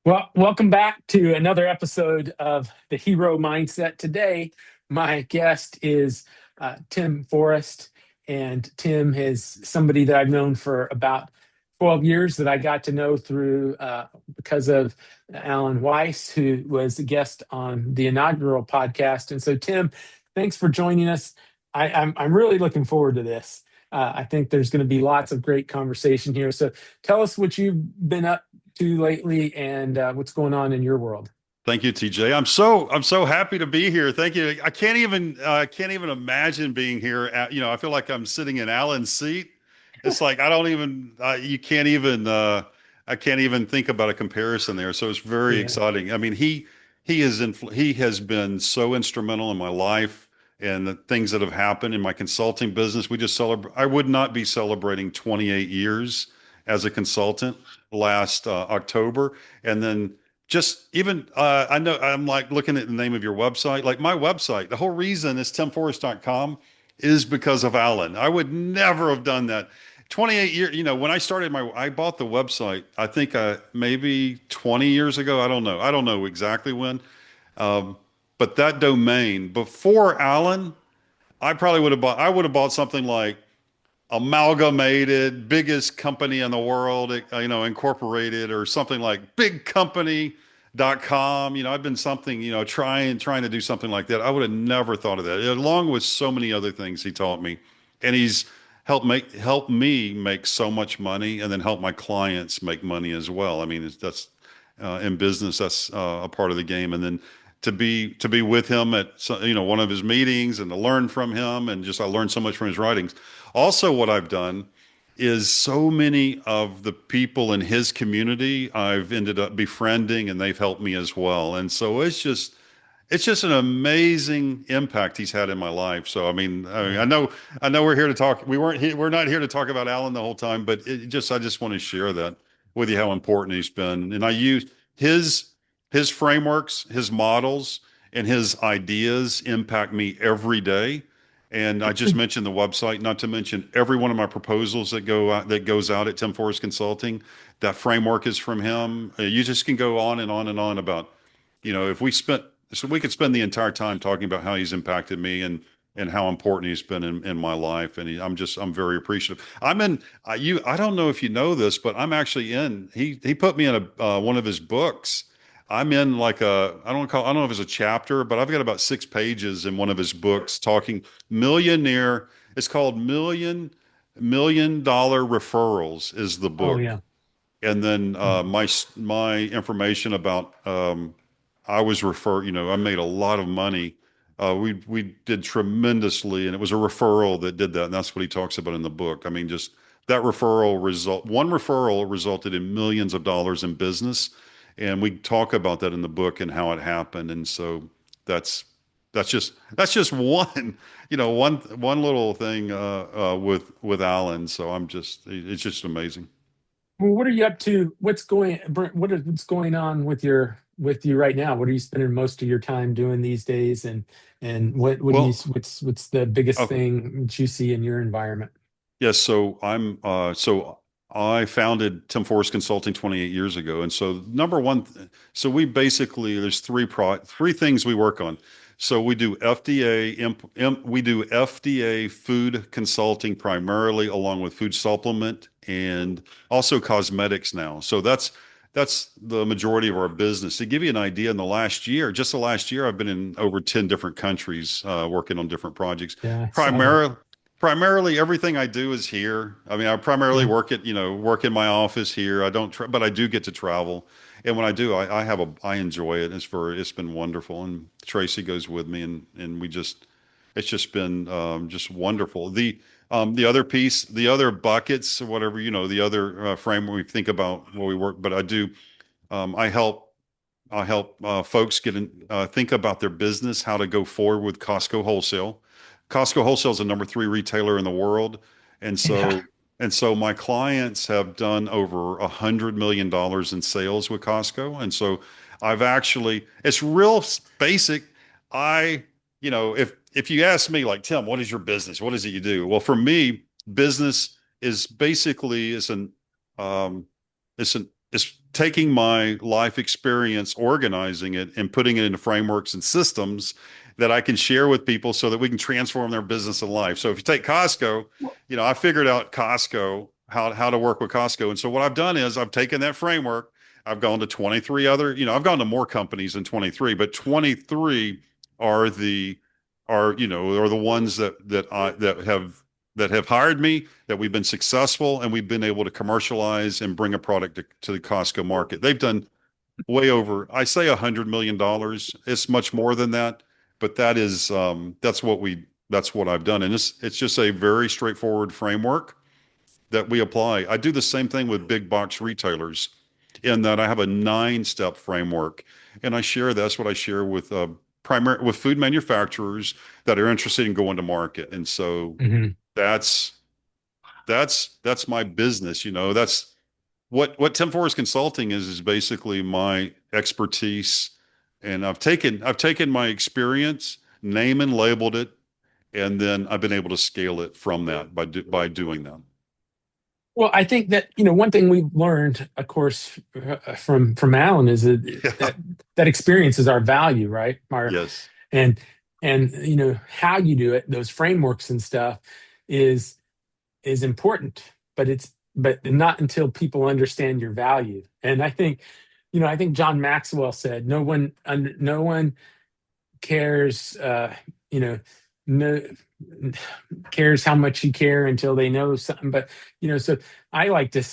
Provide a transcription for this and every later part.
Well, welcome back to another episode of the Hero Mindset. Today, my guest is Tim Forrest, and Tim is somebody that I've known for about 12 years that I got to know through because of Alan Weiss, who was a guest on the inaugural podcast. And so, Tim, thanks for joining us. I'm really looking forward to this. I think there's going to be lots of great conversation here. So, tell us what you've been up to lately and what's going on in your world. Thank you, TJ. I'm so happy to be here. Thank you. I can't even imagine being here. I feel like I'm sitting in Alan's seat. It's like I don't even you can't even I can't even think about a comparison there. So it's very Yeah. exciting. I mean, he has been so instrumental in my life and the things that have happened in my consulting business. We just celebrate. I would not be celebrating 28 years as a consultant last October, and then just even I know I'm like looking at the name of your website. Like my website, the whole reason is timforrest.com is because of Alan. I would never have done that. 28 years, when I bought the website, I think maybe 20 years ago. I don't know. I don't know exactly when. Um, but that domain before Alan, I would have bought something like Amalgamated, biggest company in the world, incorporated or something like bigcompany.com. I've been something, trying to do something like that. I would have never thought of that, along with so many other things he taught me. And he's helped me make so much money and then help my clients make money as well. I mean, that's in business, that's a part of the game. And then to be with him at one of his meetings and to learn from him, and just I learned so much from his writings. Also, what I've done is so many of the people in his community I've ended up befriending, and they've helped me as well. And so it's just an amazing impact he's had in my life. So I mean, Yeah. I know we're here to talk. We're not here to talk about Alan the whole time, but I just want to share that with you how important he's been. And I use his his frameworks, his models, and his ideas impact me every day. And I just mentioned the website, not to mention every one of my proposals that goes out at Tim Forrest Consulting. That framework is from him. You just can go on and on and on about, if we spent so we could spend the entire time talking about how he's impacted me and how important he's been in my life. And I'm very appreciative. I don't know if you know this, but I'm actually he put me in one of his books. I'm in like I don't know if it's a chapter, but I've got about 6 pages in one of his books talking millionaire. It's called Million Dollar Referrals is the Oh, book. yeah. And then Mhm. my information about I was referred, I made a lot of money. We did tremendously, and it was a referral that did that, and that's what he talks about in the book. I mean, just that one referral resulted in millions of dollars in business, and we talk about that in the book and how it happened. And so that's that's just one, one little thing with Alan. So it's just amazing. Well, what are you up to? What's going on with you right now? What are you spending most of your time doing these days? And what do you Well, what's the biggest uh, thing that you see in your environment? yes, so I founded Tim Forrest Consulting 28 years ago. And so number one, so we basically there's three things we work on. So we do FDA food consulting primarily, along with food supplement and also cosmetics now. So that's the majority of our business. To give you an idea, just the last year, I've been in over 10 different countries, working on different projects. Yeah, I saw that. Primarily, primarily everything I do is here. I mean, I primarily Yeah. work in my office here. I don't, but I do get to travel. And when I do, I enjoy it. It's been wonderful. And Tracy goes with me, and it's just been just wonderful. The other piece, the other buckets, or whatever, the other frame when we think about where we work, but I help folks think about their business, how to go forward with Costco Wholesale. Costco Wholesale is the number three retailer in the world, and Yeah. so my clients have done over $100 million in sales with Costco, and so it's real basic. I if you ask me like Tim, what is your business? What is it you do? Well, for me, business is basically um, it's taking my life experience, organizing it, and putting it into frameworks and systems that I can share with people so that we can transform their business and life. So if you take Costco, I figured out Costco, how to work with Costco. And so what I've done is I've taken that framework. I've gone to 23 other, I've gone to more companies than 23, but 23 are the are the ones that have hired me, that we've been successful, and we've been able to commercialize and bring a product to the Costco market. They've done way over, I say $100 million. It's much more than that, but that's what I've done. And it's just a very straightforward framework that we apply. I do the same thing with big box retailers in that I have a 9-step framework, and that's what I share with with food manufacturers that are interested in going to market. And so Mhm. that's that's my business. That's what Tim Forrest Consulting is basically my expertise. And I've taken my experience, name and labeled it, and then I've been able to scale it from that by doing that. Well, I think that one thing we've learned, of course, from Alan is Yeah. that experience is our value, right? Yes. And how you do it, those frameworks and stuff, is is important, but not until people understand your value. And I think John Maxwell said, no one cares, you know, no cares how much you care until they know something. But so I like to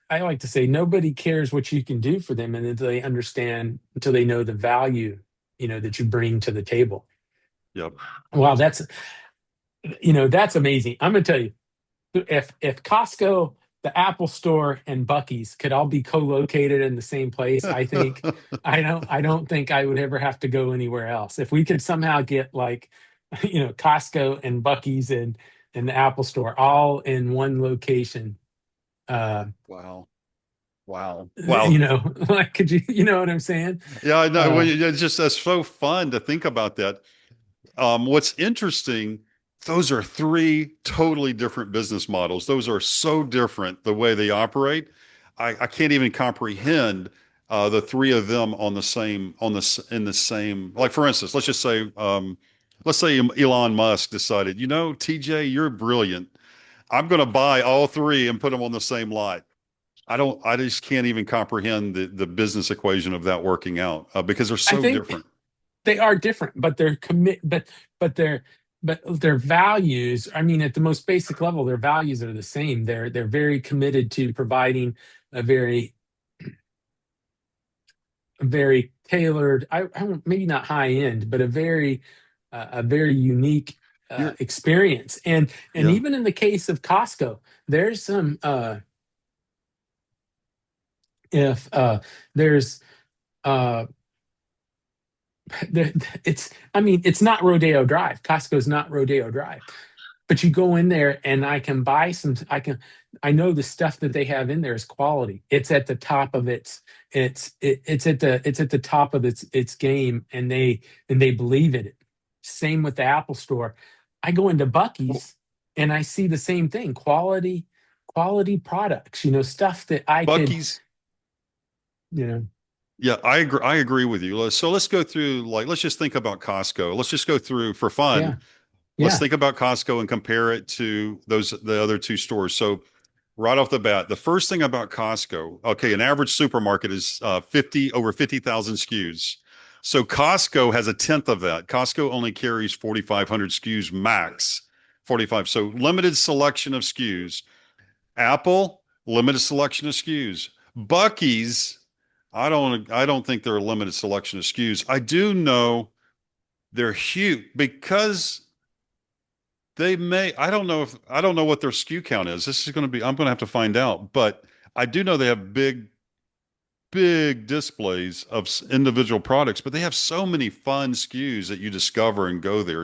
I like to say nobody cares what you can do for them, and until they know the value that you bring to the table. Yep. Wow, that's amazing. I'm gonna tell you, if Costco, the Apple Store, and Bucky's could all be co-located in the same place, I don't think I would ever have to go anywhere else. If we could somehow get like, Costco and Bucky's and the Apple Store all in one location, uh, Wow. Wow. Wow. like could you know what I'm saying? Yeah, I know. Uh, It's just that's so fun to think about that. What's interesting, those are three totally different business models. Those are so different the way they operate. I can't even comprehend the three of them on the same on the in the same. Like for instance, let's say Elon Musk decided, TJ, you're brilliant. I'm going to buy all three and put them on the same lot. I just can't even comprehend the business equation of that working out because they're I so think different. they are different, but but their their values. I mean, at the most basic level, their values are the same. They're very committed to providing a very tailored. I won't, maybe not high end, but a very unique You're, experience. And yeah. even in the case of Costco, there's some if there's uh there, it's I mean it's not Rodeo Drive. Costco's not Rodeo Drive, but you go in there and I know the stuff that they have in there is quality. It's at the top of it's at the top of its game, and they believe in it. Same with the Apple Store. I go into Well, Bucky's and I see the same thing. Quality products, stuff that I could, Bucky's. you know, Yeah, I agree with you. So let's go through, let's just think about Costco. Let's just go through for fun. yeah, Let's yeah. think about Costco and compare it to the other two stores. So right off the bat, the first thing about Costco, okay, an average supermarket is 50,000 SKUs. So Costco has a tenth of that. Costco only carries 4,500 SKUs max, 45. So limited selection of SKUs. Apple, limited selection of SKUs. Bucky's, I don't think they're a limited selection of SKUs. I do know they're huge because I don't know what their SKU count is. I'm going to have to find out, but I do know they have big displays of individual products, but they have so many fun SKUs that you discover and go there.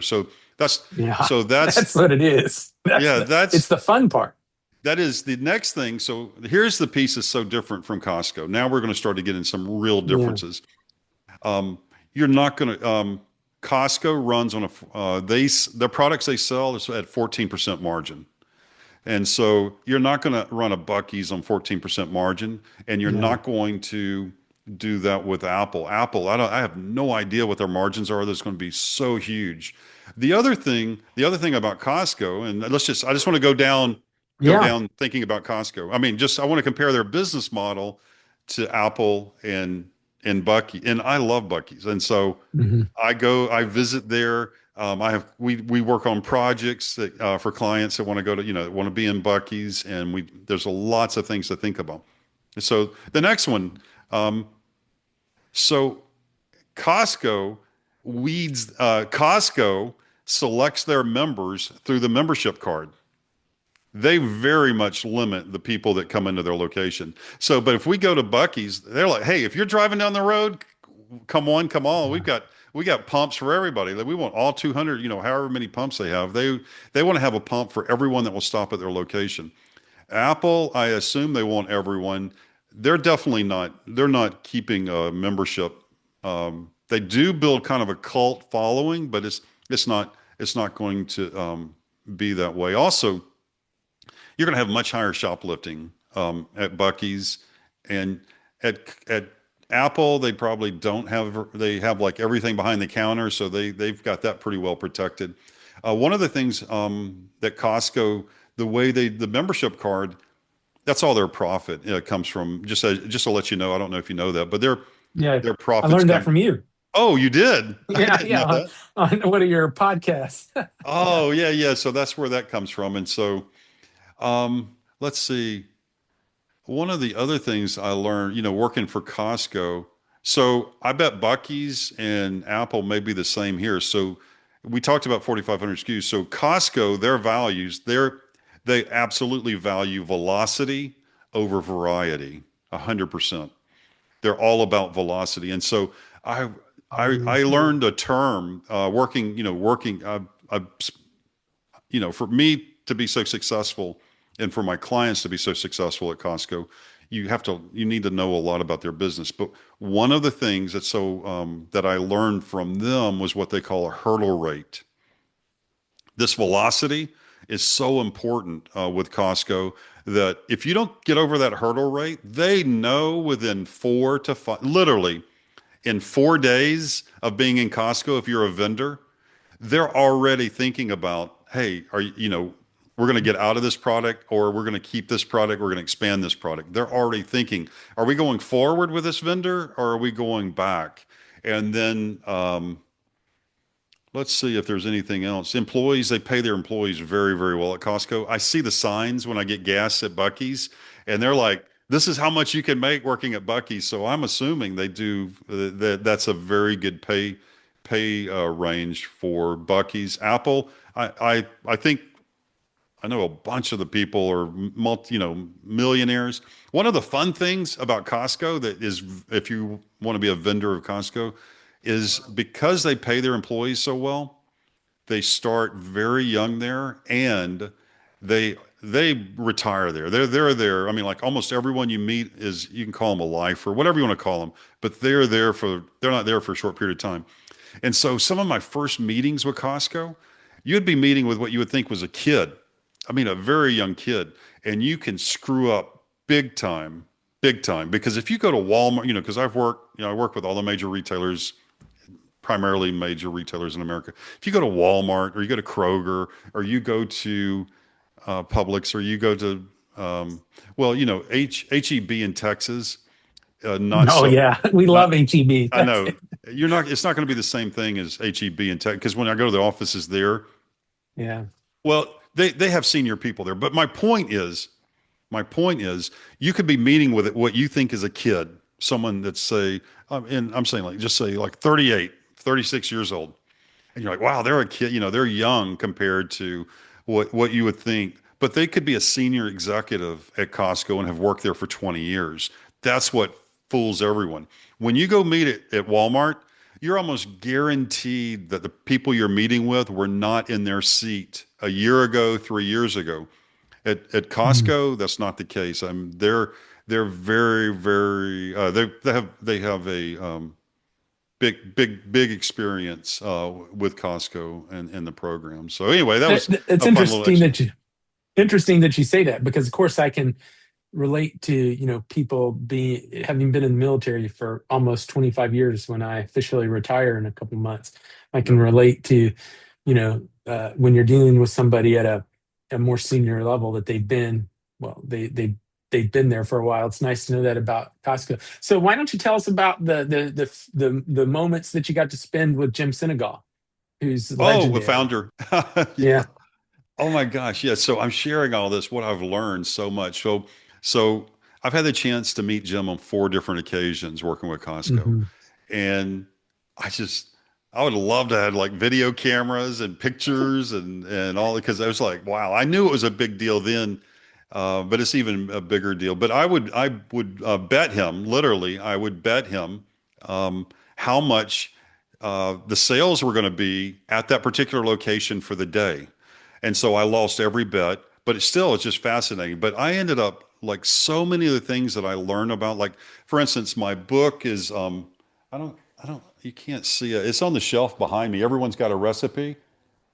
That's Yeah, so that's that's what it is. yeah, It's the fun part. that is the next thing. So here's the piece that's so different from Costco. Now we're going to start to get in some real Yeah. differences. Um, you're not going to Costco runs on their products they sell is at 14% margin. And so you're not going to run a Bucky's on 14% margin, and you're Yeah. not going to do that with Apple. Apple, I have no idea what their margins are. That's going to be so huge. The other thing about Costco, and I just want to go Yeah. down thinking about Costco. I mean, just I want to compare their business model to Apple and Bucky, and I love Bucky's, and so Hmm. I visit there. We work on projects that for clients that want to go to, want to be in Bucky's, and there's lots of things to think about. So the next one, um, so Costco Costco selects their members through the membership card. They very much limit the people that come into their location. So, but if we go to Bucky's, they're like, hey, if you're driving down the road, come on, come on. Yeah. We got pumps for everybody. Like, we want all 200, however many pumps they have. They want to have a pump for everyone that will stop at their location. Apple, I assume they want everyone. They're definitely not. They're not keeping a membership. They do build kind of a cult following, but it's not going to be that way. Also, you're going to have much higher shoplifting at Bucky's, and at Apple they probably don't have. They have like everything behind the counter, so they've got that pretty well protected. One of the things that Costco, the membership card, that's all their profit comes from. Just to let you know, I don't know if you know that, but Yeah. their I profits learned that come. from you. Oh, you did? I Yeah. didn't Yeah. know that. On one of your podcasts. Yeah. Oh, yeah, yeah. So that's where that comes from, and so let's see. One of the other things I learned, working for Costco, so I bet Bucky's and Apple may be the same here. So we talked about 4,500 SKUs. So Costco, their values, they absolutely value velocity over variety, 100%. They're all about velocity. And so I I Yeah. learned a term working. For me to be so successful and for my clients to be so successful at Costco, you need to know a lot about their business. But one of the things that I learned from them was what they call a hurdle rate. This velocity is so important with Costco that if you don't get over that hurdle rate, they know within 4 to 5, literally in 4 days of being in Costco, if you're a vendor, they're already thinking about, hey, we're going to get out of this product, or we're going to keep this product, we're going to expand this product. They're already thinking, are we going forward with this vendor, or are we going back? And then let's see if there's anything else. Employees, they pay their employees very, very well at Costco. I see the signs when I get gas at Bucky's, and they're like, this is how much you can make working at Bucky's. So I'm assuming they do that's a very good pay range for Bucky's. Apple, I think I know a bunch of the people are millionaires. One of the fun things about Costco that is, if you want to be a vendor of Costco, is because they pay their employees so well, they start very young there, and they retire there. They're there. I mean, like almost everyone you meet is, you can call them a lifer, whatever you want to call them, but they're not there for a short period of time. And so some of my first meetings with Costco, you'd be meeting with what you would think was a kid. I mean, a very young kid, and you can screw up big time. Because if you go to Walmart, because I work with all the major retailers, primarily major retailers in America. If you go to Walmart, or you go to Kroger, or you go to Publix, or you go to, HEB in Texas, not Oh so, yeah. We not, love HEB. I know it's not going to be the same thing as HEB in Texas, because when I go to the offices there, Yeah. well, they have senior people there. But my point is, you could be meeting with what you think is a kid, someone that's say, and I'm saying like, just say like 38, 36 years old. And you're like, wow, they're a kid, they're young compared to what you would think. But they could be a senior executive at Costco and have worked there for 20 years. That's what fools everyone. When you go meet at Walmart, you're almost guaranteed that the people you're meeting with were not in their seat a year ago, 3 years ago. At Mm. Costco, that's not the case. They're very, very they have a big experience with Costco and the program. So anyway, that was It's a fun little interesting extra. that you interesting that you say that because, of course, I can relate to people being having been in the military for almost 25 years. When I officially retire in a couple months, I can Yep. relate to when you're dealing with somebody at a more senior level that they've been well they've been there for a while. It's nice to know that about Costco. So why don't you tell us about the moments that you got to spend with Jim Sinegal, who's Oh, the legendary? founder. Yeah. Yeah. Oh my gosh. Yeah. So I'm sharing all this, what I've learned so much. So I've had the chance to meet Jim on four different occasions working with Costco. Hmm. And I just, I would love to have like video cameras and pictures and all because I was like, wow, I knew it was a big deal then, but it's even a bigger deal. But I would bet him, literally, I would bet him how much the sales were going to be at that particular location for the day. And so I lost every bet, but it's just fascinating. But I ended up like so many of the things that I learned about, like for instance, my book is I don't you can't see it. It's on the shelf behind me. Everyone's got a recipe.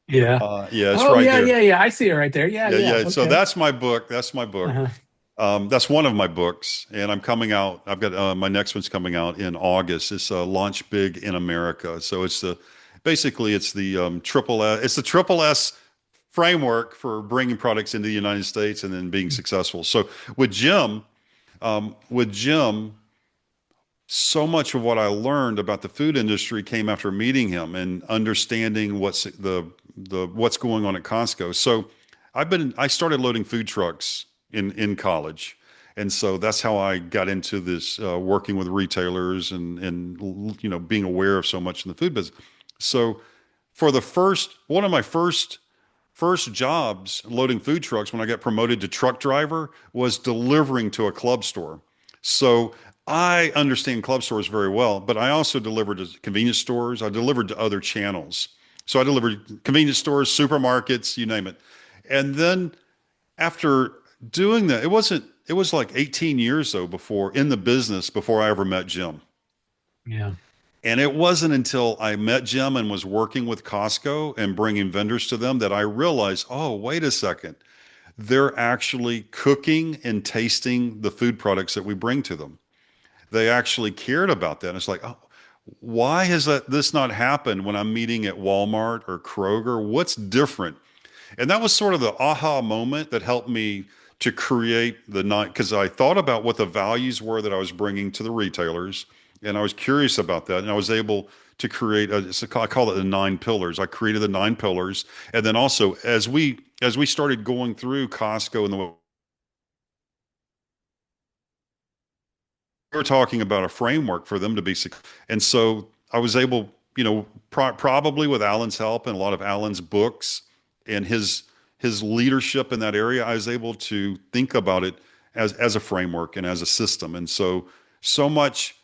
Yeah. Yeah, it's Oh, right yeah, there. yeah, yeah. I see it right there. Yeah, Yeah, yeah. yeah. So Okay. that's my book. That's my book. Uh-huh. That's one of my books, and I'm coming out. I've got my next one's coming out in August. It's Launch Big in America. So it's the basically it's the triple S. It's the triple S framework for bringing products into the United States and then being successful. So with Jim, with Jim, so much of what I learned about the food industry came after meeting him and understanding what's going on at Costco. So I started loading food trucks in college. And so that's how I got into this working with retailers and being aware of so much in the food business. So for the first one of my first jobs loading food trucks when I got promoted to truck driver was delivering to a club store. So I understand club stores very well, but I also delivered to convenience stores. I delivered to other channels. So I delivered convenience stores, supermarkets, you name it. And then after doing that, it was like 18 years though before in the business before I ever met Jim. Yeah. And it wasn't until I met Jim and was working with Costco and bringing vendors to them that I realized, oh, wait a second. They're actually cooking and tasting the food products that we bring to them. They actually cared about that. And it's like, oh, why has this not happened when I'm meeting at Walmart or Kroger? What's different? And that was sort of the aha moment that helped me to create the nine, because I thought about what the values were that I was bringing to the retailers, and I was curious about that, and I was able to create I call it the nine pillars. I created the nine pillars, and then also as we started going through Costco and the we were talking about a framework for them to be successful. And so I was able, probably with Alan's help and a lot of Alan's books and his leadership in that area, I was able to think about it as a framework and as a system. And so much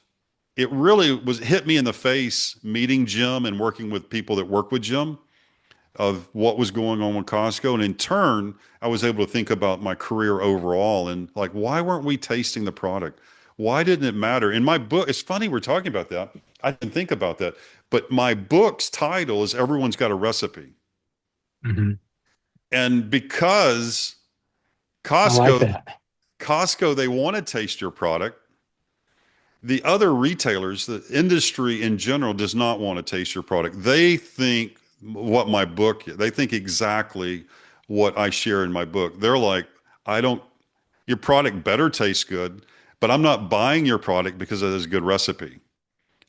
it really was hit me in the face meeting Jim and working with people that work with Jim of what was going on with Costco. And in turn, I was able to think about my career overall and like, why weren't we tasting the product? Why didn't it matter? In my book, it's funny we're talking about that. I didn't think about that. But my book's title is Everyone's Got a Recipe. Hmm. And because I like Costco, that. Costco, they want to taste your product. The other retailers, the industry in general, does not want to taste your product. They think they think exactly what I share in my book. They're like, I don't, your product better taste good, but I'm not buying your product because it has a good recipe.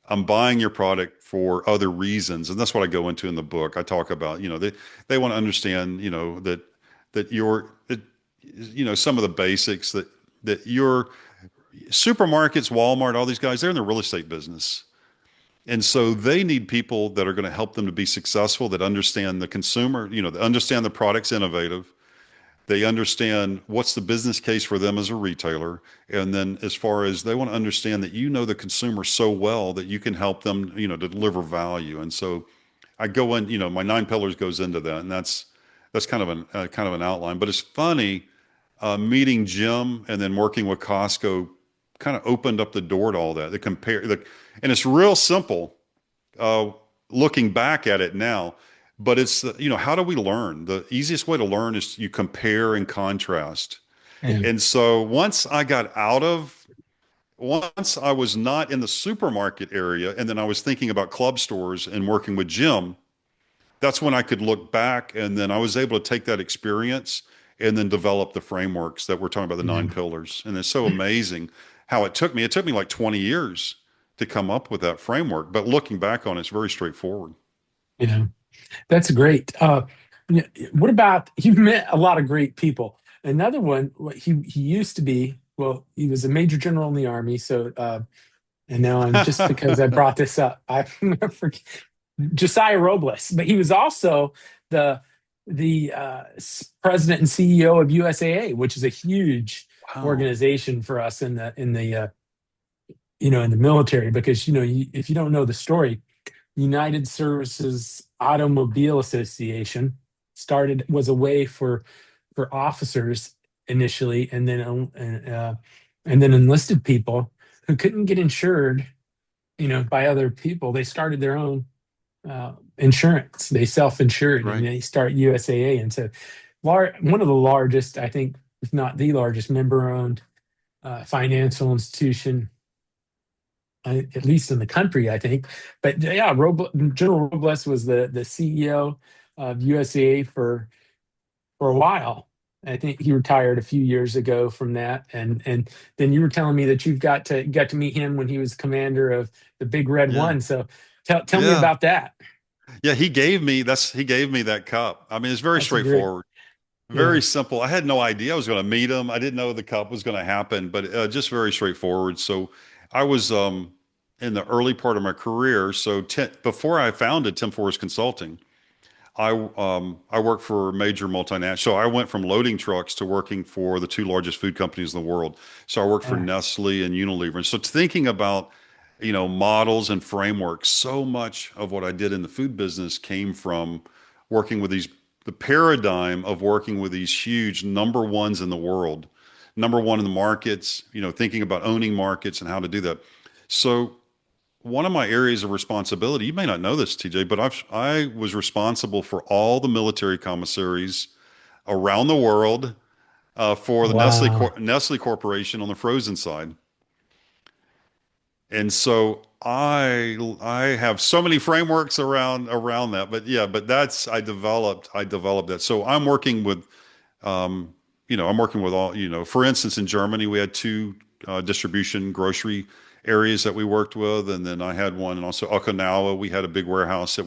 I'm buying your product for other reasons. And that's what I go into in the book. I talk about, they want to understand, some of the basics that your supermarkets, Walmart, all these guys, they're in the real estate business. And so they need people that are going to help them to be successful, that understand the consumer, that understand the product's innovative. They understand what's the business case for them as a retailer. And then as far as they want to understand that the consumer so well that you can help them, to deliver value. And so I go in, my nine pillars goes into that. And that's kind of an outline. But it's funny, meeting Jim and then working with Costco kind of opened up the door to all that. And it's real simple, uh, looking back at it now. but it's how do we learn? The easiest way to learn is you compare and contrast. Yeah. And so once I was not in the supermarket area, and then I was thinking about club stores and working with Jim, that's when I could look back, and then I was able to take that experience and then develop the frameworks that we're talking about, the Yeah. 9 pillars. And it's so amazing how it took me. It took me like 20 years to come up with that framework, but looking back on it, it's very straightforward. Yeah. That's great. What about you've met a lot of great people? Another one, he used to be, well, he was a major general in the army. So, and now I'm just because I brought this up, I forget Josiah Robles, but he was also the president and CEO of USAA, which is a huge Wow. organization for us in the in the military. Because if you don't know the story, United Services Automobile Association was a way for officers initially, and then enlisted people who couldn't get insured, by other people. They started their own insurance. They self-insured, and Right. they start USAA, and so one of the largest, I think, if not the largest, member-owned financial institution, at least in the country, I think. But yeah, General Robles was the CEO of USAA for a while. I think he retired a few years ago from that, and then you were telling me that got to meet him when he was commander of the Big Red Yeah. One. So tell me Yeah. about that. Yeah. He gave me that cup. I mean, it's very That's great. straightforward. Yeah. Very simple. I had no idea I was going to meet him. I didn't know the cup was going to happen, but just very straightforward. So I was in the early part of my career. So before I founded Tim Forrest Consulting, I worked for major multinational. So I went from loading trucks to working for the two largest food companies in the world. So I worked for Yeah. Nestle and Unilever. And so thinking about models and frameworks, so much of what I did in the food business came from working with the paradigm of working with these huge number ones in the world, number one in the markets, thinking about owning markets and how to do that. So one of my areas of responsibility, you may not know this, TJ, but I was responsible for all the military commissaries around the world for the Wow. Nestle Corporation on the frozen side. And so I have so many frameworks around that. But yeah, but that's I developed that. So I'm working with all, for instance, in Germany, we had two distribution grocery areas that we worked with. And then I had one, and also Okinawa, we had a big warehouse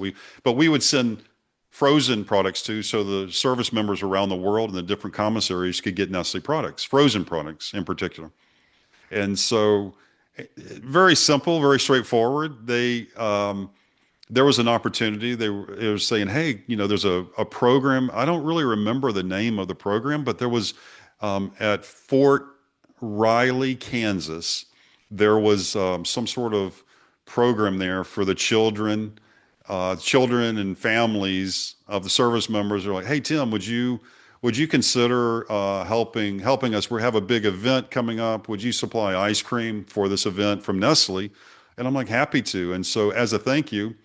but we would send frozen products to, so the service members around the world and the different commissaries could get Nestle products, frozen products in particular. And so very simple, very straightforward. There was an opportunity. It was saying, hey, there's a program. I don't really remember the name of the program, but there was at Fort Riley, Kansas, there was some sort of program there for the children and families of the service members. Are like, hey, Tim, would you consider helping us? We have a big event coming up. Would you supply ice cream for this event from Nestle? And I'm like, happy to. And so as a thank you,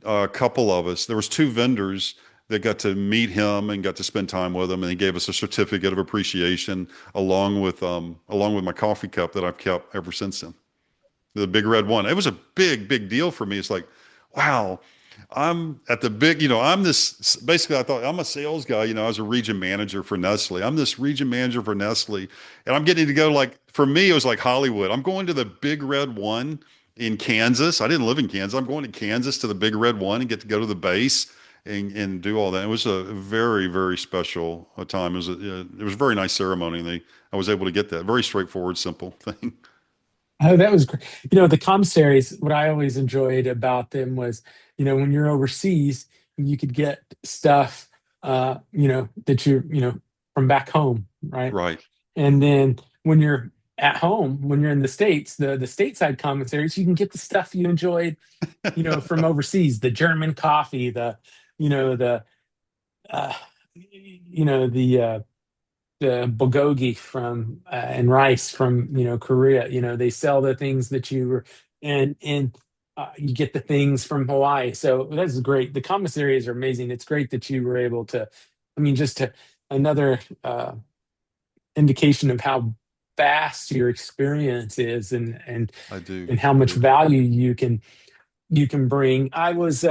a couple of us, there was two vendors that got to meet him and got to spend time with him, and he gave us a certificate of appreciation along with my coffee cup that I've kept ever since then, the big red one. It was a big deal for me. It's like, wow, I'm at the big, I'm this, basically I thought I'm a sales guy. I was a region manager for Nestle. I'm this region manager for Nestle, and I'm getting to go, like, for me, it was like Hollywood. I'm going to the big red one in Kansas. I didn't live in Kansas. I'm going to Kansas to the big red one and get to go to the base and do all that. It was a very special time. It was a very nice ceremony. I was able to get that very straightforward, simple thing. Oh, that was great. The commissaries, what I always enjoyed about them was, when you're overseas, you could get stuff, that from back home, right? Right. And then when you're at home, when you're in the States, the stateside commissaries, you can get the stuff you enjoyed, from overseas, the German coffee, the, uh, the bulgogi from and rice from Korea. They sell the things that you were and you get the things from Hawaii. So that's great. The commissaries are amazing. It's great that you were able to, I mean, just to another indication of how vast your experience is, I do. and how I much do. value you can bring. As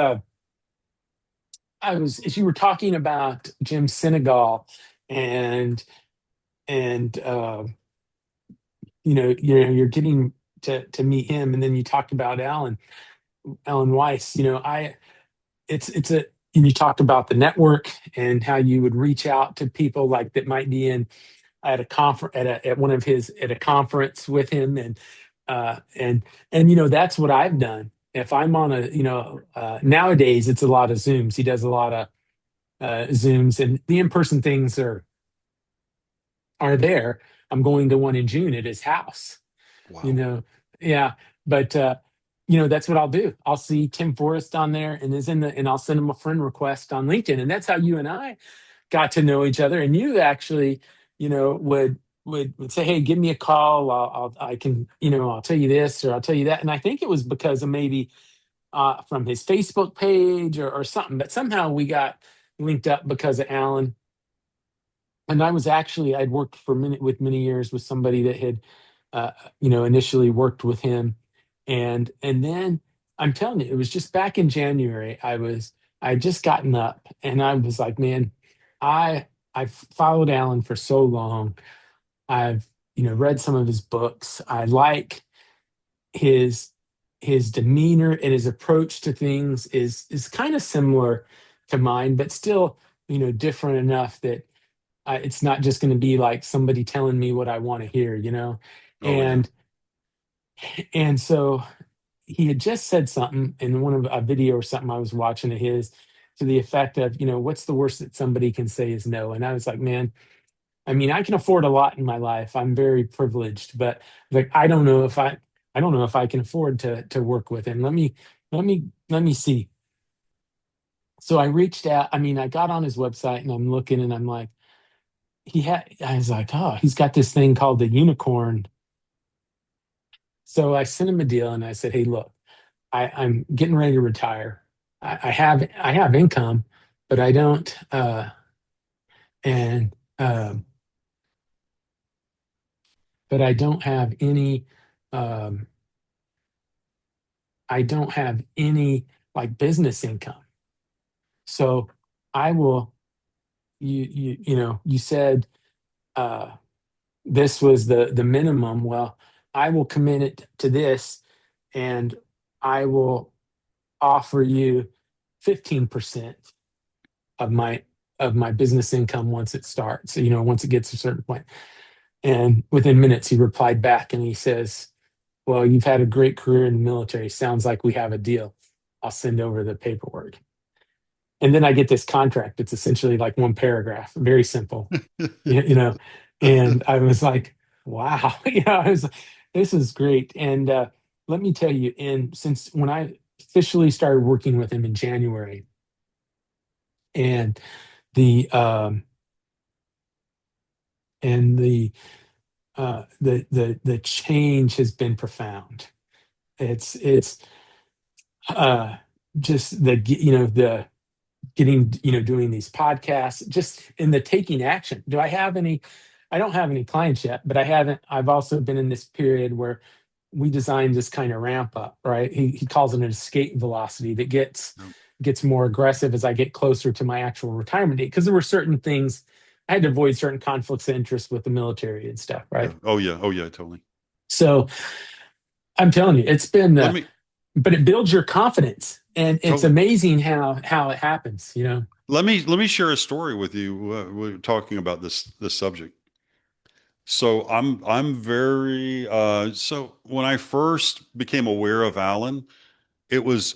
you were talking about Jim Senegal and and you're getting to meet him, and then you talked about Alan Weiss. It's a and you talked about the network and how you would reach out to people like that might be in at a conference at one of his at a conference with him, uh and that's what I've done. If I'm on a nowadays it's a lot of Zooms. He does a lot of Zooms, and the in-person things are there. I'm going to one in June at his house. you Wow. know yeah, but that's what I'll do. I'll see Tim Forrest on there, and I'll send him a friend request on LinkedIn, and that's how you and I got to know each other. And you actually, would say, "Hey, give me a call. I can, I'll tell you this or I'll tell you that." And I think it was because of maybe from his Facebook page or something. But somehow we got linked up because of Alan. And I'd worked for many years with somebody that had, initially worked with him, and then I'm telling you, it was just back in January. I had just gotten up, and I was like, man, I've followed Alan for so long. I've read some of his books. I like his his demeanor and his approach to things is kind of similar to mine, but still different enough that it's not just going to be like somebody telling me what I want to hear, Oh yeah. and so he had just said something in one of a video or something I was watching of his, to the effect of, what's the worst that somebody can say is no. And I was like, man, I mean, I can afford a lot in my life. I'm very privileged, but like, I don't know if I can afford to work with him. Let me see. So I reached out. I mean, I got on his website and I'm looking, and I'm like, I was like, oh, he's got this thing called the unicorn. So I sent him a deal and I said, hey, look, I'm getting ready to retire. I have income, but I don't and but um I don't have any like business income. So I will you said uh this was the minimum. Well, I will commit it to this, and I will offer you 15% of my business income once it starts, once it gets to a certain point. And within minutes, he replied back and he says, well, you've had a great career in the military. Sounds like we have a deal. I'll send over the paperwork. And then I get this contract. It's essentially like one paragraph, very simple, you know. And I was like, wow, this is great. And let me tell you, since when I officially started working with him in January, and the and the change has been profound. It's uh, just the getting doing these podcasts, just in the taking action. I don't have any clients yet, but I've also been in this period where we designed this kind of ramp up, right? He calls it an escape velocity that gets more aggressive as I get closer to my actual retirement date, because there were certain things I had to avoid, certain conflicts of interest with the military and stuff, Yeah. right? Oh yeah. Oh yeah. Totally. So I'm telling you, it's been Let me but it builds your confidence, and it's totally. amazing how it happens. Let me share a story with you. We're talking about this subject. So I'm very so when I first became aware of Alan, it was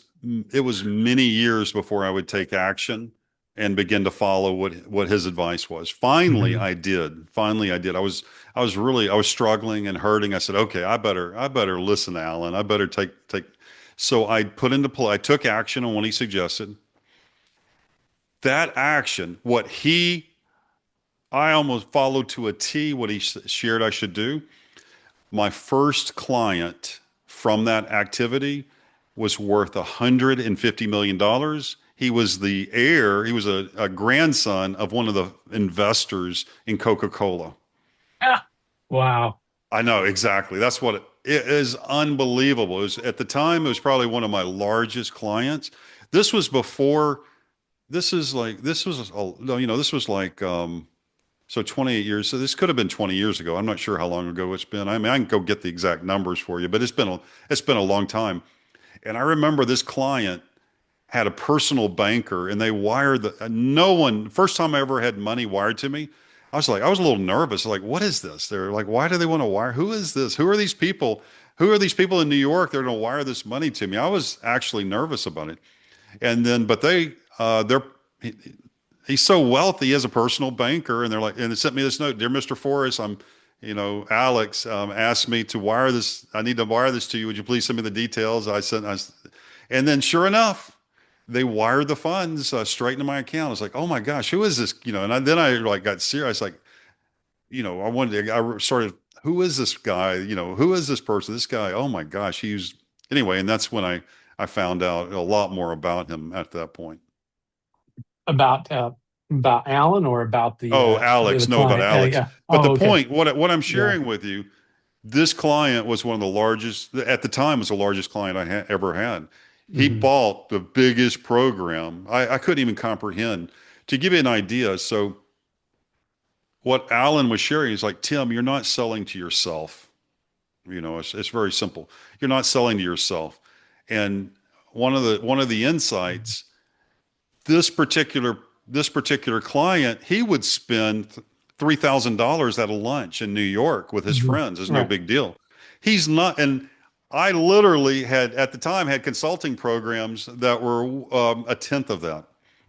it was many years before I would take action and begin to follow what his advice was. Finally, Mhm. I did. Finally, I did. I was struggling and hurting. I said, okay, I better listen to Alan. I better take. So I put into play. I took action on what he suggested. That action, what he I almost followed to a T what he shared I should do. My first client from that activity was worth $150 million. He was the heir, he was a grandson of one of the investors in Coca-Cola. Ah, wow. I know exactly. That's what it is. Unbelievable. It was at the time, it was probably one of my largest clients. This was before, this was, no, this was like, so 28 years. So this could have been 20 years ago. I'm not sure how long ago it's been. I mean, I can go get the exact numbers for you, but it's been a long time. And I remember this client had a personal banker and they wired no one, first time I ever had money wired to me. I was a little nervous. Like, what is this? They're like, why do they want to wire? Who is this? Who are these people? Who are these people in New York? They're going to wire this money to me. I was actually nervous about it. And then, but he, he's so wealthy. He has a personal banker, and they're like, and they sent me this note, dear Mr. Forrest, Alex asked me to wire this. I need to wire this to you. Would you please send me the details? And then sure enough, they wired the funds straight into my account. I was like, oh my gosh, who is this? Then I like got serious. Like, I started, who is this guy? Who is this person? This guy, oh my gosh, anyway. And that's when I found out a lot more about him at that point. About Alan or about Oh, the Alex, other know about client? Alex. Yeah. But the Oh, okay. point, what I'm Yeah. sharing with you, this client was one of the largest, at the time was the largest client ever had. He Hmm. bought the biggest program. I couldn't even comprehend. To give you an idea, so what Alan was sharing is like, Tim, you're not selling to yourself. It's very simple. You're not selling to yourself. And one of the insights, this particular this particular client, he would spend $3,000 at a lunch in New York with his Hmm. friends. It's no Right. big deal. He's not, and I literally had at the time had consulting programs that were a tenth of that.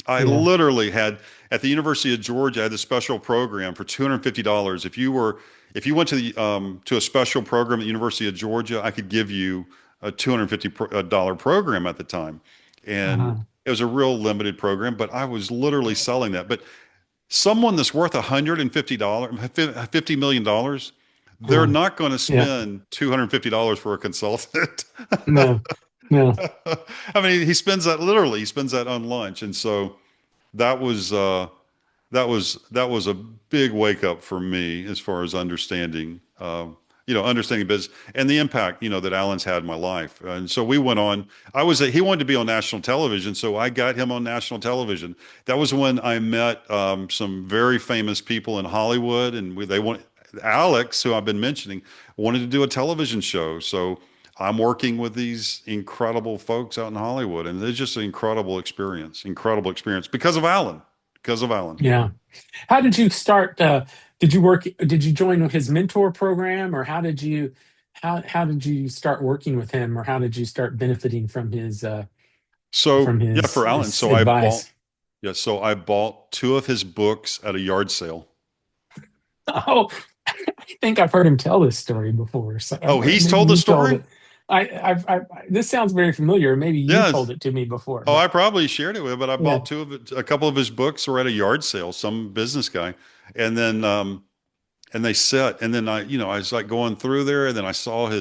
I Yeah. literally had at the University of Georgia, I had a special program for $250. If you went to a special program at the University of Georgia, I could give you a $250 program at the time. And Uh-huh. it was a real limited program, but I was literally selling that. But someone that's worth $150, $50 million, they're Uh, not going to yeah. spend $250 for a consultant. No. No. I mean, he spends that on lunch. And so that was that was a big wake up for me as far as understanding business and the impact that Alan's had in my life. And so we went on. He wanted to be on national television, so I got him on national television. That was when I met some very famous people in Hollywood, and they want Alex, who I've been mentioning, wanted to do a television show. So I'm working with these incredible folks out in Hollywood, and it's just an incredible experience because of Alan. Because of Alan. Yeah. How did you start? Did you join his mentor program, or how did you start working with him, or how did you start benefiting from So yeah, for Alan. his advice? So I bought two of his books at a yard sale. Oh, I think I've heard him tell this story before. So Oh, he's maybe told the you told story? it. This sounds very familiar. Maybe you Yes. told it to me before, Oh, I but probably shared it with him, but I yeah, bought a couple of his books were at a yard sale, some business guy. And then and they set and then I was like going through there and then I thought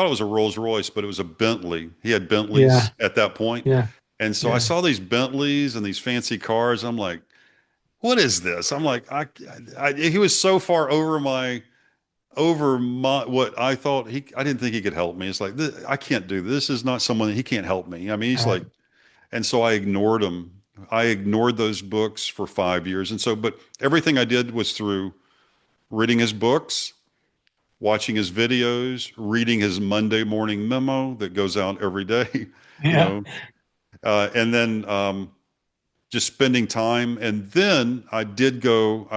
it was a Rolls Royce, but it was a Bentley. He had yeah, Bentleys at that point. yeah, And so I yeah. saw these Bentleys and these fancy cars. I'm like, what is this? I'm like, he was so far over my what I thought I didn't think he could help me. It's like I can't do this. This is not someone he can't help me. I mean, he's like, and so I ignored him. I ignored those books for 5 years. And so, but everything I did was through reading his books, watching his videos, reading his Monday morning memo that goes out every day, you Yeah, know, and then just spending time. And then I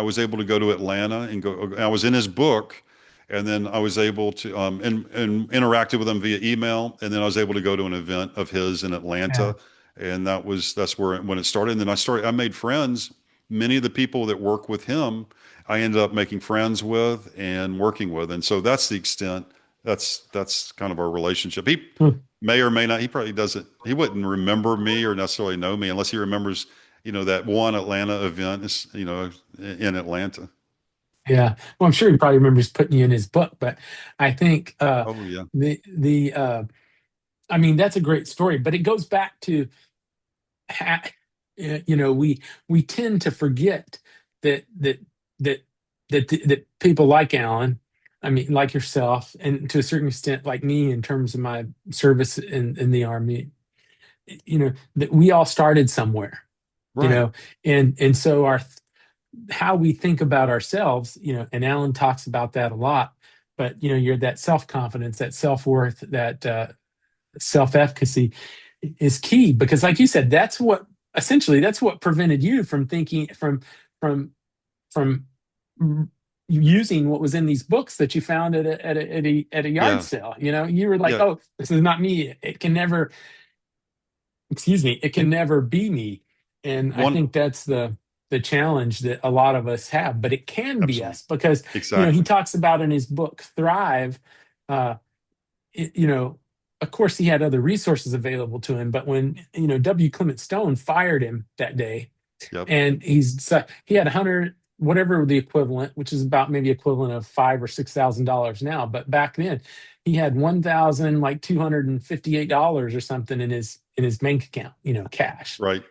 was able to go to Atlanta and I was in his book. And then I was able to, and interacted with him via email. And then I was able to go to an event of his in yeah, Atlanta. And that's when it started. And then I made friends. Many of the people that work with him, I ended up making friends with and working with. And so that's the extent. That's kind of our relationship. He hmm, may or may not, he probably doesn't, he wouldn't remember me or necessarily know me unless he remembers that one Atlanta event is, in Atlanta. yeah. Well, I'm sure he probably remembers putting you in his book, but I think Oh yeah. the I mean, that's a great story, but it goes back to, ha- we tend to forget that that that people like Alan, I mean, like yourself, and to a certain extent, like me, in terms of my service in the Army, that we all started somewhere, you Right. know, and so our how we think about ourselves, and Alan talks about that a lot. But you're that self confidence, that self worth, that self efficacy is key, because, like you said, that's what prevented you from thinking from from using what was in these books that you found at a yard Yeah. sale. You were like, Yeah. oh, this is not me. It can never, excuse me, it can And never be me. And I one, think that's the challenge that a lot of us have, but it can be absolutely. us, because he Exactly. talks about in his book Thrive. uh it, you know of course he had other resources available to him, but when W. Clement Stone fired him that day, Yep. and he had 100, whatever the equivalent, which is about maybe equivalent of $5,000 or $6,000 now, but back then he had 1,000 like $258 or something in his bank account, cash. Right.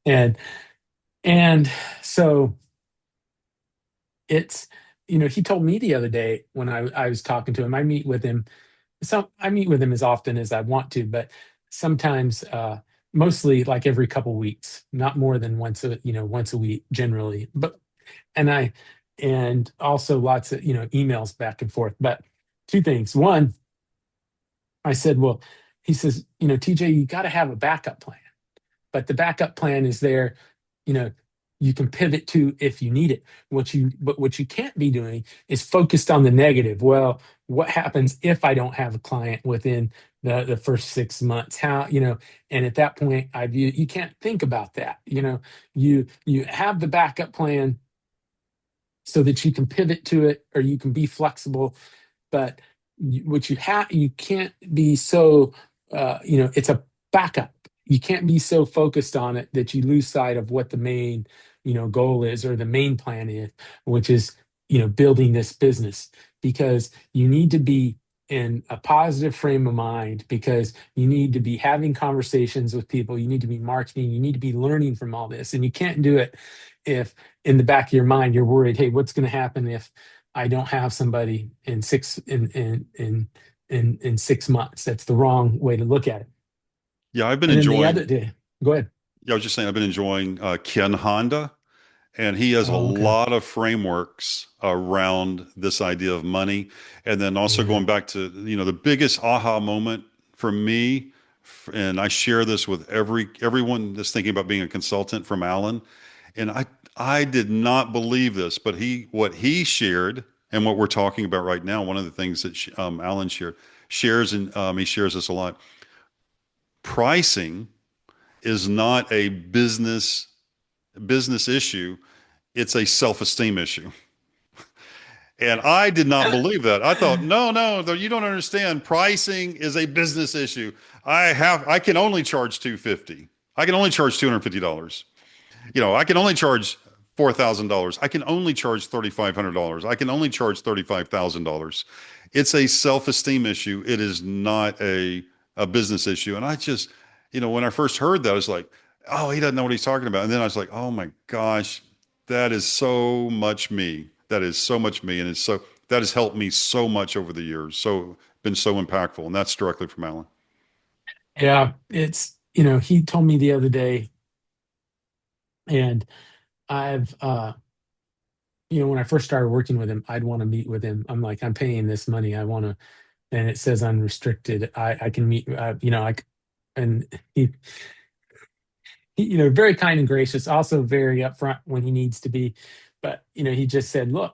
and and so it's he told me the other day, when I was talking to him. I meet with him as often as I want to, but sometimes, mostly like every couple weeks, not more than once a week generally. But and I and also lots of emails back and forth. But two things. One, I said, well, he says, TJ, you got to have a backup plan, but the backup plan is there. you know you can pivot to if you need it. What you can't be doing is focused on the negative. Well, what happens if I don't have a client within the first 6 months? And at that point, you can't think about that. You have the backup plan so that you can pivot to it, or you can be flexible. But you can't be so, it's a backup. You can't be so focused on it that you lose sight of what the main goal is, or the main plan is, which is building this business. Because you need to be in a positive frame of mind, because you need to be having conversations with people, you need to be marketing, you need to be learning from all this. And you can't do it if in the back of your mind you're worried, hey, what's going to happen if I don't have somebody in 6 months? That's the wrong way to look at it. Yeah. I've been And then the enjoying, other day, go ahead. yeah, I was just saying, I've been enjoying Ken Honda, and he has a Oh, okay. lot of frameworks around this idea of money. And then also Yeah. going back to, the biggest aha moment for me, and I share this with everyone that's thinking about being a consultant, from Alan. And I did not believe this, but what he shared and what we're talking about right now, one of the things that Alan shares, and he shares this a lot. Pricing is not a business issue. It's a self-esteem issue. And I did not believe that. I thought, no, no, you don't understand. Pricing is a business issue. I can only charge 250. I can only charge $250. I can only charge $4,000. I can only charge $3,500. I can only charge $35,000. It's a self-esteem issue. It is not a business issue. And I just, when I first heard that, I was like, oh, he doesn't know what he's talking about. And then I was like, oh my gosh, that is so much me. That is so much me. And that has helped me so much over the years. So been so impactful. And that's directly from Alan. Yeah, he told me the other day. And I've when I first started working with him, I'd want to meet with him. I'm like, I'm paying this money, I want to. And it says unrestricted. I can meet, and very kind and gracious, also very upfront when he needs to be. But he just said, look,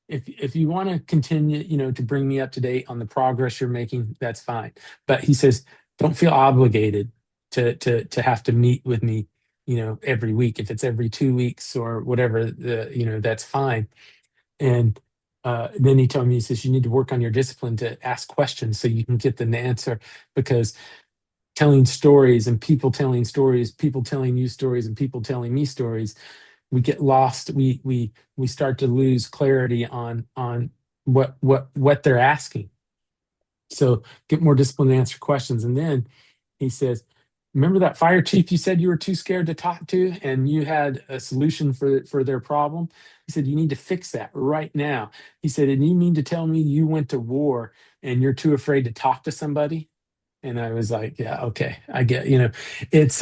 if you want to continue, to bring me up to date on the progress you're making, that's fine. But he says, don't feel obligated to have to meet with me, every week. If it's every 2 weeks or whatever, that's fine. And then he told me, he says, you need to work on your discipline to ask questions so you can get the answer. Because telling stories, and people telling stories, people telling you stories, and people telling me stories, we get lost. We start to lose clarity on what they're asking. So get more disciplined and answer questions. And then he says, remember that fire chief you said you were too scared to talk to and you had a solution for their problem? He said, you need to fix that right now. He said, and you mean to tell me you went to war and you're too afraid to talk to somebody? And I was like, yeah, okay, I get, it's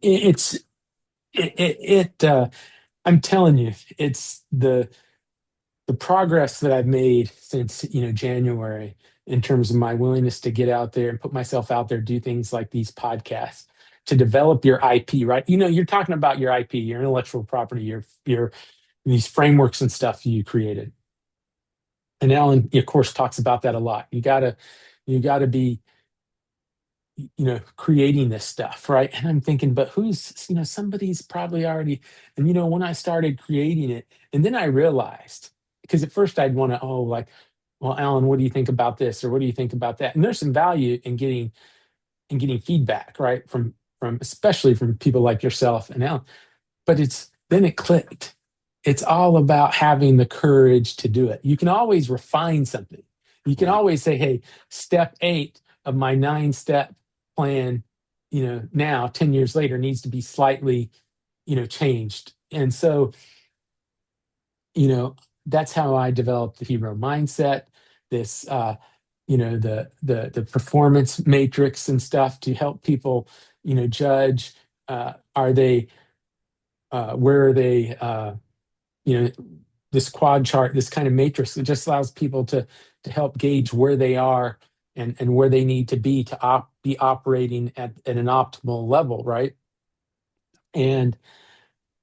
it's I'm telling you, it's the progress that I've made since January in terms of my willingness to get out there and put myself out there, do things like these podcasts, to develop your IP, right? You're talking about your IP, your intellectual property, your these frameworks and stuff you created. And Alan, of course, talks about that a lot. You gotta be creating this stuff, right? And I'm thinking, but somebody's probably already. And when I started creating it, and then I realized, because at first I'd want to, oh, like, well, Alan, what do you think about this, or what do you think about that? And there's some value in getting feedback, right, from especially from people like yourself and Alan. But then it clicked. It's all about having the courage to do it. You can always refine something. You can Right. always say, hey, step 8 of my 9-step plan, now 10 years later needs to be slightly, changed. And so, you know, that's how I developed the hero mindset, this, the performance matrix and stuff to help people, judge, are they, where are they, you know this quad chart, this kind of matrix that just allows people to help gauge where they are and where they need to be to be operating at an optimal level, right? And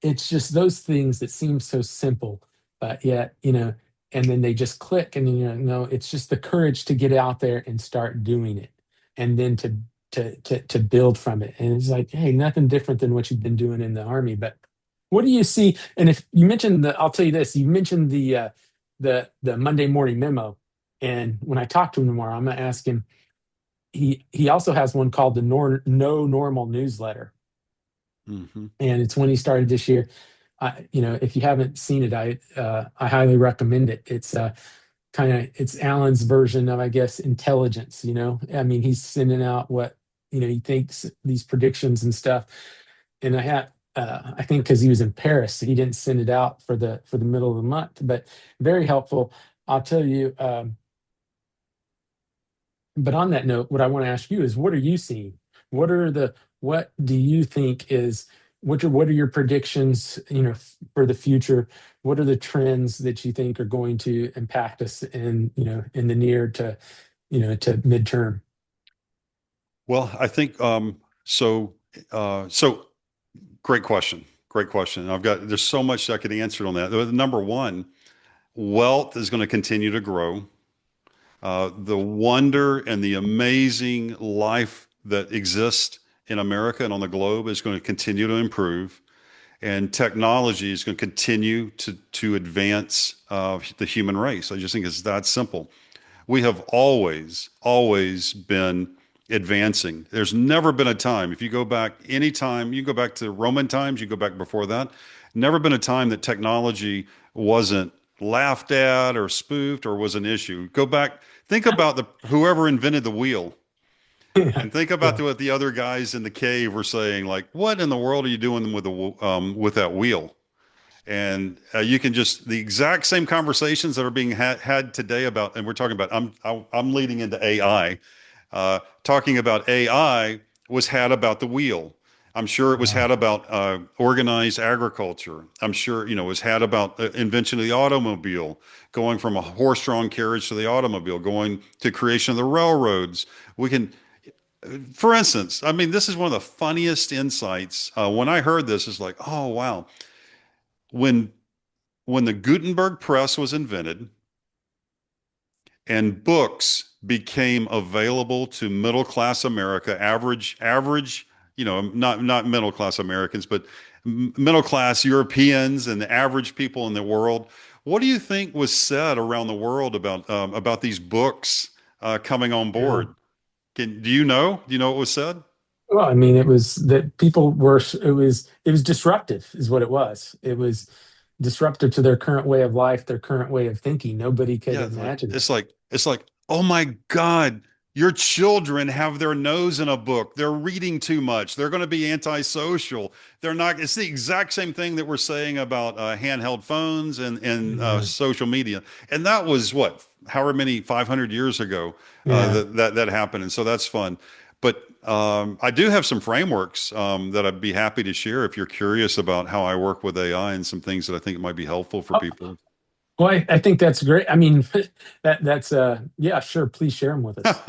it's just those things that seem so simple, but yet, and then they just click, and no, it's just the courage to get out there and start doing it, and then to build from it. And it's like, hey, nothing different than what you've been doing in the army. But what do you see? And if you mentioned I'll tell you this, you mentioned the Monday morning memo. And when I talk to him tomorrow, I'm gonna ask him, he also has one called the No Normal newsletter, Hmm. and it's when he started this year. If you haven't seen it, I highly recommend it. It's Alan's version of, I guess, intelligence. I mean, he's sending out what he thinks, these predictions and stuff. And I think because he was in Paris, he didn't send it out for the middle of the month, but very helpful. I'll tell you. But on that note, what I want to ask you is, what are you seeing? What do you think is, what are your predictions, for the future? What are the trends that you think are going to impact us in the near to midterm? Well, I think so. So great question. Great question. There's so much I could answer on that. Number one, wealth is going to continue to grow. The wonder and the amazing life that exists in America and on the globe is going to continue to improve, and technology is going to continue to advance the human race. I just think it's that simple. We have always been advancing. There's never been a time, if you go back any time, you go back to Roman times, you go back before that, never been a time that technology wasn't laughed at or spoofed or was an issue. Go back, think about the whoever invented the wheel, and think about Yeah. what the other guys in the cave were saying, like, what in the world are you doing with that wheel? And you can just the exact same conversations that are being had today about, and we're talking about. I'm leading into AI. Talking about AI was had about the wheel. I'm sure it was Yeah. had about organized agriculture. I'm sure it was had about invention of the automobile, going from a horse-drawn carriage to the automobile, going to creation of the railroads. We can, for instance, I mean, this is one of the funniest insights. When I heard this, it's like, oh wow, when when the Gutenberg press was invented and books became available to middle class America, average, not middle class Americans, but middle class Europeans and the average people in the world. What do you think was said around the world about these books coming on Yeah. board? Do you know? Do you know what was said? Well, I mean, it was that people were, it was disruptive, is what it was. It was disruptive to their current way of life, their current way of thinking. Nobody could Yeah, imagine it. it's like Oh my God, your children have their nose in a book. They're reading too much. They're going to be antisocial. They're not. It's the exact same thing that we're saying about handheld phones and Yeah. social media. And that was what, however many 500 years ago Yeah. that happened. And so that's fun. But I do have some frameworks that I'd be happy to share if you're curious about how I work with AI and some things that I think might be helpful for Oh, people. well, I think that's great. I mean, that's yeah, sure. Please share them with us.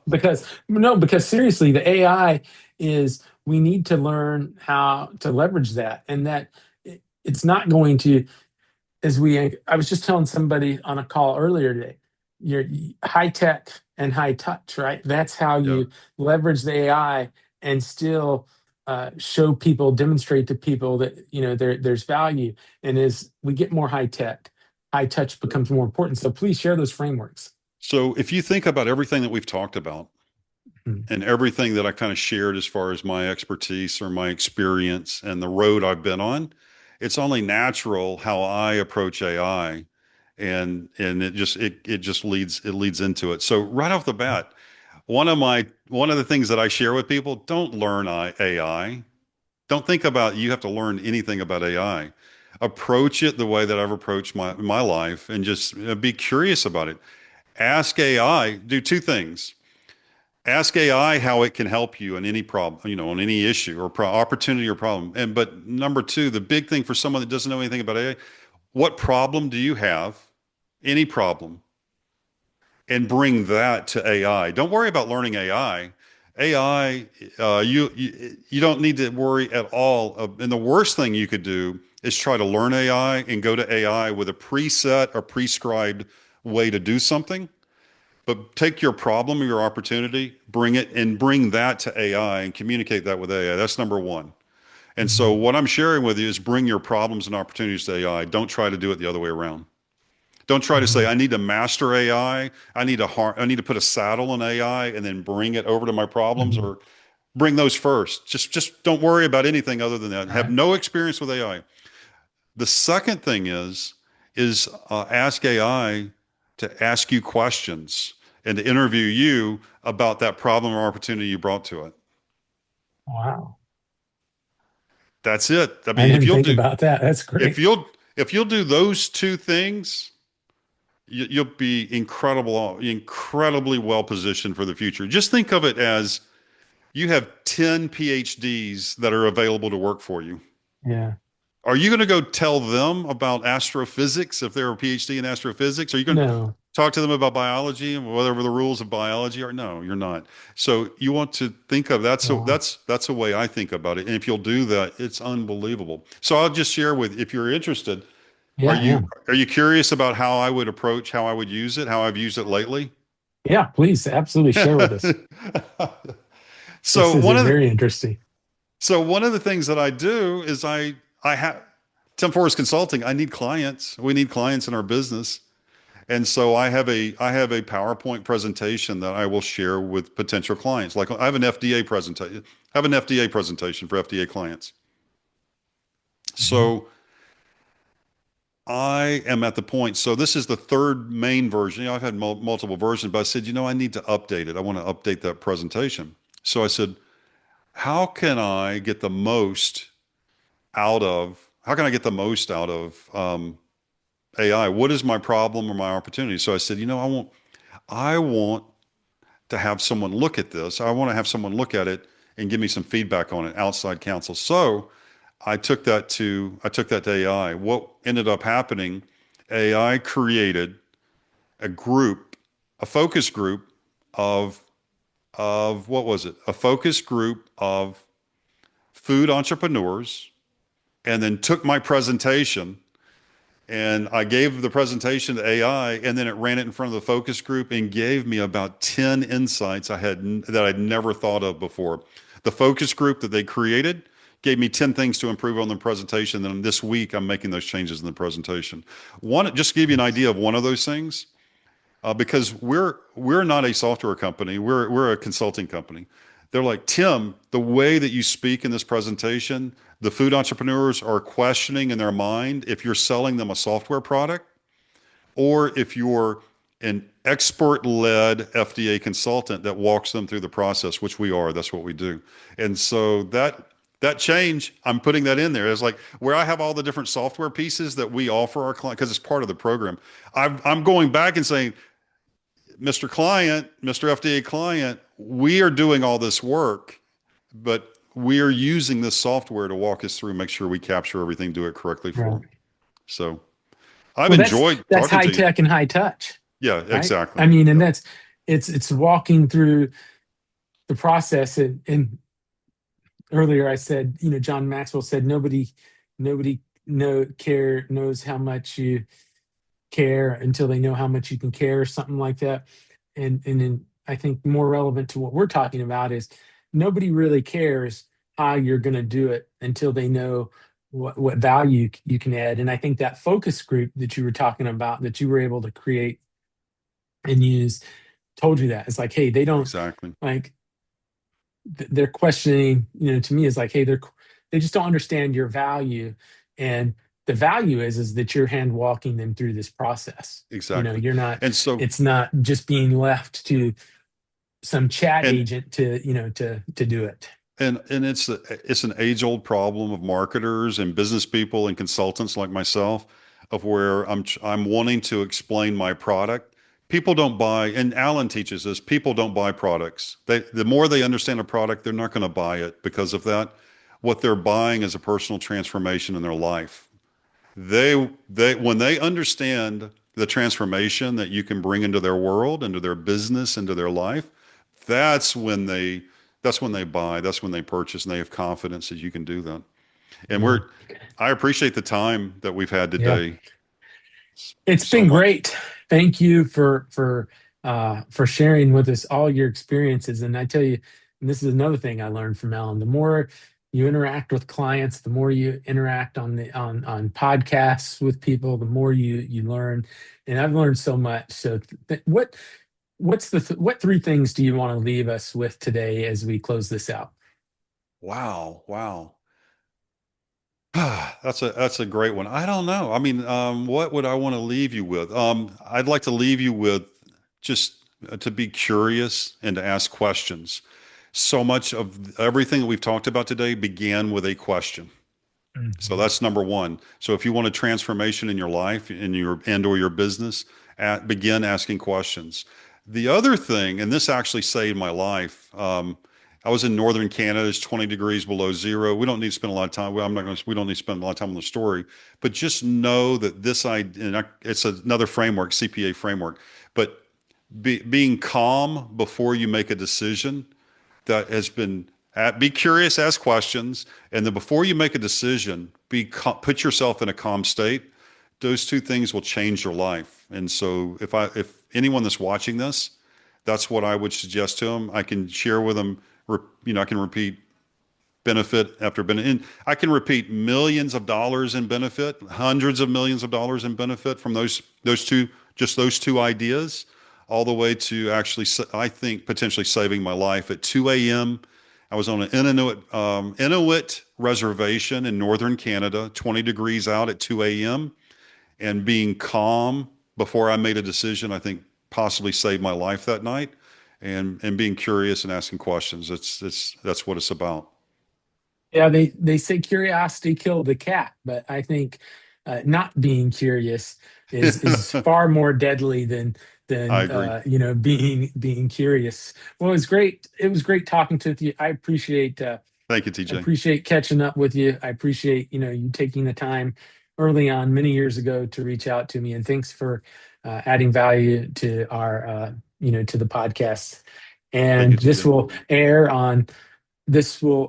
Because no, because seriously, the AI is we need to learn how to leverage that, and that it's not going to as we I was just telling somebody on a call earlier today, you're high tech and high touch, right? That's how Yeah. you leverage the AI and still show people, demonstrate to people that there's value. And as we get more high tech, high touch becomes more important. So please share those frameworks. So if you think about everything that we've talked about, Mhm. and everything that I kind of shared as far as my expertise or my experience and the road I've been on, it's only natural how I approach AI, and it just leads into it. So right off the bat, one of the things that I share with people, don't learn AI. Don't think about you have to learn anything about AI. Approach it the way that I've approached my life and just be curious about it. Ask AI, do two things. Ask AI how it can help you in any problem, on any issue or opportunity or problem. But number two, the big thing for someone that doesn't know anything about AI, what problem do you have? Any problem, and bring that to AI. Don't worry about learning AI. AI, you don't need to worry at all. And the worst thing you could do is try to learn AI and go to AI with a preset or prescribed way to do something. But take your problem or your opportunity, bring it and bring that to AI and communicate that with AI. That's number one. And so Mhm. what I'm sharing with you is bring your problems and opportunities to AI. Don't try to do it the other way around. Don't try to say, Mhm. I need to master AI. I need to put a saddle on AI and then bring it over to my problems, Mhm. or bring those first. Just don't worry about anything other than that. All Have right. no experience with AI. The second thing is ask AI to ask you questions and to interview you about that problem or opportunity you brought to it. Wow. That's it. I I mean, didn't think about that. That's if great. you'll if you'll do those two things, you'll be incredibly well positioned for the future. Just think of it as you have 10 PhDs that are available to work for you. Yeah. Are you going to go tell them about astrophysics if they're a PhD in astrophysics? Are you going to No. talk to them about biology and whatever the rules of biology are? No, you're not. So you want to think of Wow. that's the way I think about it. And if you'll do that, it's unbelievable. So I'll just share with if you're interested, are Yeah, I you am. are you curious about how I would approach how I would use it, how I've used it lately? Yeah, please absolutely share with us. This So is one a of the very interesting. So one of the things that I do is I have Tim Forrest Consulting. I need clients. We need clients in our business. And so I have a PowerPoint presentation that I will share with potential clients. Like I have an FDA presentation. I have an FDA presentation for FDA clients. Mhm. So I am at the point. So this is the third main version. I've had multiple versions, but I said, I need to update it. I want to update that presentation. So I said, how can I get the most how can I get the most out of AI? What is my problem or my opportunity? So I said, I want to have someone look at this. I want to have someone look at it and give me some feedback on it, outside counsel. So I took that to AI. What ended up happening, AI created a group, a focus group of what was it? A focus group of food entrepreneurs, and then took my presentation and I gave the presentation to AI, and then it ran it in front of the focus group and gave me about 10 insights that I'd never thought of before. The focus group that they created gave me 10 things to improve on the presentation. And this week, I'm making those changes in the presentation. Just to give you an idea of one of those things, because we're not a software company. We're a consulting company. They're like, Tim, the way that you speak in this presentation, the food entrepreneurs are questioning in their mind if you're selling them a software product or if you're expert-led FDA consultant that walks them through the process, which we are. That's what we do. And so that change, I'm putting that in there. It's like where I have all the different software pieces that we offer our client because it's part of the program. I'm going back and saying, Mr. Client, Mr. FDA client, we are doing all this work, but we are using this software to walk us through, make sure we capture everything, do it correctly for Right. them. So I've Well, enjoyed that's talking high to you. tech and high touch, Yeah, right? exactly. I mean, and Yep, that's it's walking through the process. And earlier I said, John Maxwell said nobody knows how much you care until they know how much you can care, or something like that. And then I think more relevant to what we're talking about is nobody really cares how you're going to do it until they know what value you can add. And I think that focus group that you were talking about, that you were able to create and use, told you that. It's like, hey, they don't exactly. like they're questioning, to me is like, hey, they just don't understand your value. And the value is that you're hand walking them through this process. Exactly. You're not, And so, it's not just being left to some chat and agent to do it. and it's an age-old problem of marketers and business people and consultants like myself, of where I'm wanting to explain my product. People don't buy, and Alan teaches this, people don't buy products. The more they understand a product, they're not going to buy it because of that. What they're buying is a personal transformation in their life. They when they understand the transformation that you can bring into their world, into their business, into their life, that's when they that's when they buy, that's when they purchase, and they have confidence that you can do that. And Yeah. I appreciate the time that we've had Yeah. today It's so been much. great. Thank you for sharing with us all your experiences. And I tell you, and this is another thing I learned from Alan. The more you interact with clients, the more you interact on podcasts with people, the more you learn. And I've learned so much. So what three things do you want to leave us with today as we close this out? Wow, wow. That's a great one. I don't know. I mean, what would I want to leave you with? I'd like to leave you with just to be curious and to ask questions. So much of everything that we've talked about today began with a question. So Mhm. that's number one. So if you want a transformation in your life, in your and or your business, begin asking questions. The other thing, and this actually saved my life. I was in northern Canada. It's 20 degrees below zero. We don't need to spend a lot of time. Well, I'm not going to. We don't need to spend a lot of time on the story, but just know that it's another framework, CPA framework. But being calm before you make a decision that has been be curious, ask questions, and then before you make a decision, put yourself in a calm state. Those two things will change your life. And so, if anyone that's watching this, that's what I would suggest to them. I can share with them. I can repeat benefit after benefit. And I can repeat millions of dollars in benefit, hundreds of millions of dollars in benefit from those two ideas, all the way to actually, I think, potentially saving my life at 2 a.m. I was on an Inuit reservation in northern Canada, 20 degrees out at 2 a.m. and being calm before I made a decision, I think possibly saved my life that night. And being curious and asking questions. That's what it's about. Yeah, they say curiosity killed the cat, but I think not being curious is far more deadly I than agree. being curious. Well, it was great talking to you. Thank you, I TJ. appreciate catching up with you. I appreciate you taking the time early on many years ago to reach out to me, and thanks for adding value to our to the podcast. Thank you, And TJ.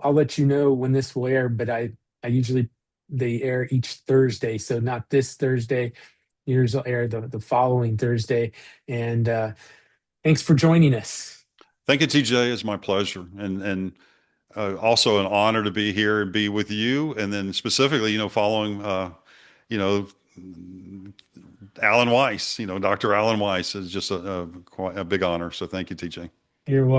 I'll let you know when this will air, but I usually they air each Thursday. So not this Thursday. Yours will air the following Thursday. And thanks for joining us. Thank you, TJ. It's my pleasure, and also an honor to be here and be with you, and then specifically, following, you know, Alan Weiss. Dr. Alan Weiss is just quite a big honor. So thank you, TJ. You're welcome.